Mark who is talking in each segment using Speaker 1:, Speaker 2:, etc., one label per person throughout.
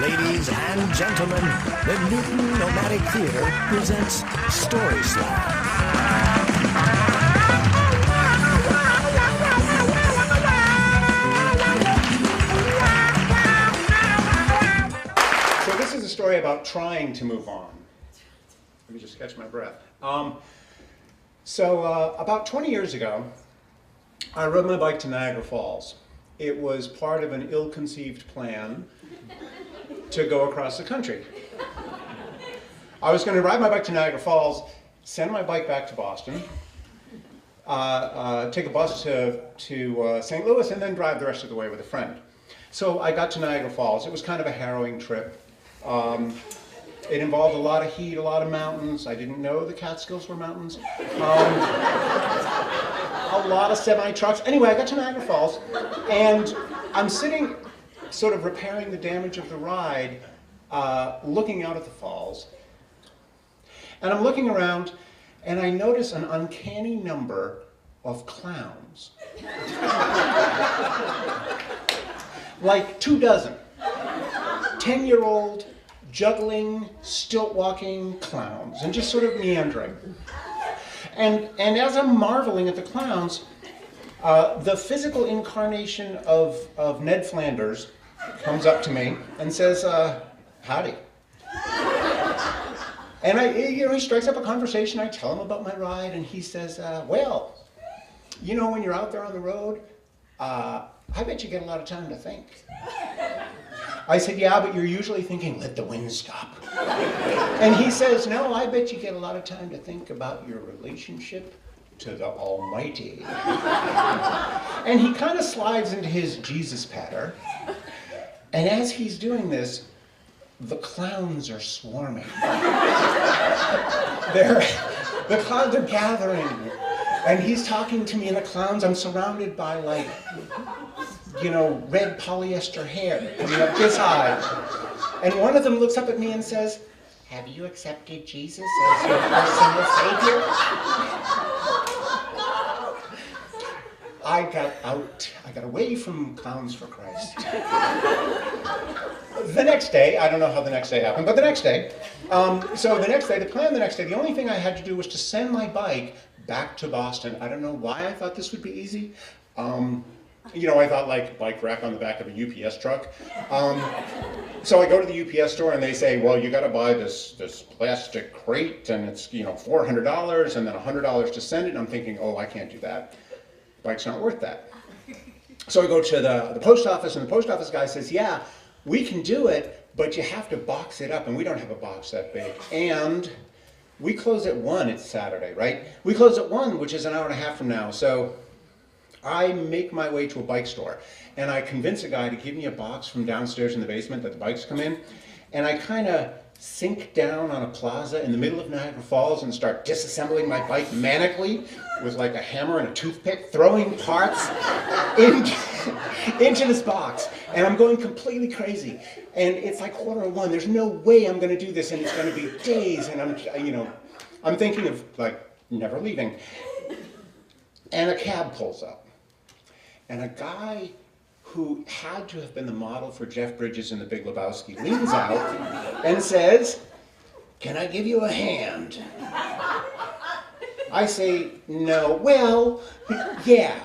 Speaker 1: Ladies and gentlemen, the Newton Nomadic Theater presents Story Slam.
Speaker 2: So this is a story about trying to move on. Let me just catch my breath. About 20 years ago, I rode my bike to Niagara Falls. It was part of an ill-conceived plan to go across the country. I was going to ride my bike to Niagara Falls, send my bike back to Boston, take a bus to St. Louis, and then drive the rest of the way with a friend. So I got to Niagara Falls. It was kind of a harrowing trip. It involved a lot of heat, a lot of mountains. I didn't know the Catskills were mountains. A lot of semi-trucks. Anyway, I got to Niagara Falls, and I'm sitting sort of repairing the damage of the ride, looking out at the falls. And I'm looking around, and I notice an uncanny number of clowns. Like 24, 10-year-old, juggling, stilt-walking clowns, and just sort of meandering. And as I'm marveling at the clowns, the physical incarnation of Ned Flanders comes up to me and says, howdy. And he strikes up a conversation. I tell him about my ride, and he says, well, you know, when you're out there on the road, I bet you get a lot of time to think. I said, yeah, but you're usually thinking, let the wind stop. And he says, no, I bet you get a lot of time to think about your relationship to the Almighty. And he kind of slides into his Jesus patter. And as he's doing this, the clowns are swarming. The clowns are gathering. And he's talking to me, and the clowns, I'm surrounded by, like, you know, red polyester hair coming up this high. And one of them looks up at me and says, have you accepted Jesus as your personal savior? I got away from Clowns for Christ. The next day, I don't know how the next day happened, but the next day, the only thing I had to do was to send my bike back to Boston. I don't know why I thought this would be easy. You know, I thought like bike rack on the back of a UPS truck. So I go to the UPS store and they say, well, you got to buy this plastic crate, and it's, you know, $400 and then $100 to send it. And I'm thinking, oh, I can't do that. Bike's not worth that. So I go to the post office, and the post office guy says, yeah, we can do it, but you have to box it up, and we don't have a box that big. And we close at 1, it's Saturday, right? We close at 1, which is an hour and a half from now. So I make my way to a bike store, and I convince a guy to give me a box from downstairs in the basement that the bikes come in, and I kind of sink down on a plaza in the middle of Niagara Falls and start disassembling my bike manically with like a hammer and a toothpick, throwing parts into this box. And I'm going completely crazy. And it's like 1:15. There's no way I'm going to do this, and it's going to be days. And I'm thinking of like never leaving. And a cab pulls up. And a guy who had to have been the model for Jeff Bridges in The Big Lebowski leans out and says, can I give you a hand? I say, no. Well, yeah.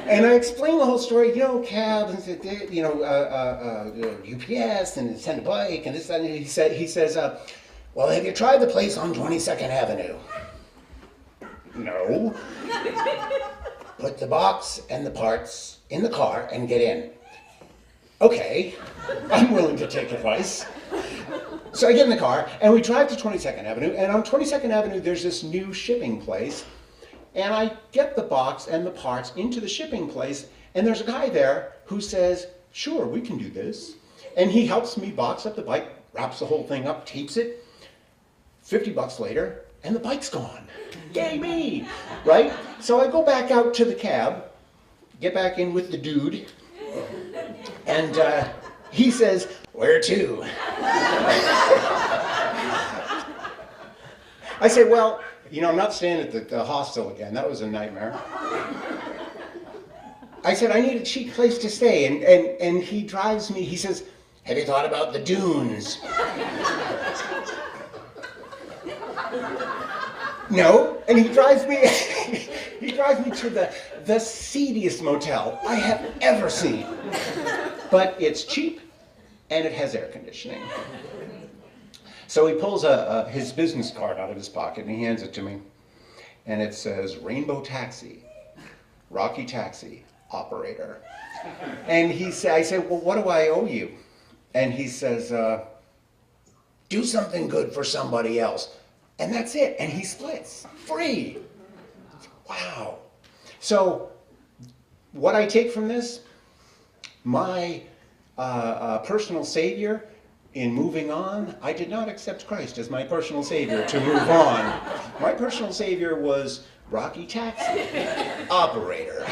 Speaker 2: And I explain the whole story, you know, cabs, and, you know, UPS, and send a bike, and this, that, and he says, well, have you tried the place on 22nd Avenue? No. Put the box and the parts in the car and get in. Okay, I'm willing to take advice. So I get in the car, and we drive to 22nd Avenue, and on 22nd Avenue there's this new shipping place, and I get the box and the parts into the shipping place, and there's a guy there who says, sure, we can do this. And he helps me box up the bike, wraps the whole thing up, tapes it. $50 later, and the bike's gone. Yay me, right? So I go back out to the cab, get back in with the dude, and he says, where to? I say, well, you know, I'm not staying at the hostel again. That was a nightmare. I said, I need a cheap place to stay. And he drives me, he says, Have you thought about the dunes? No, and he drives me to the seediest motel I have ever seen. But it's cheap and it has air conditioning. So he pulls his business card out of his pocket and he hands it to me. And it says, Rainbow Taxi, Rocky Taxi, Operator. And I say, well, what do I owe you? And he says, do something good for somebody else. And that's it. And he splits. Free. Wow. So what I take from this, my personal savior in moving on, I did not accept Christ as my personal savior to move on. My personal savior was Rocky Taxi, Operator.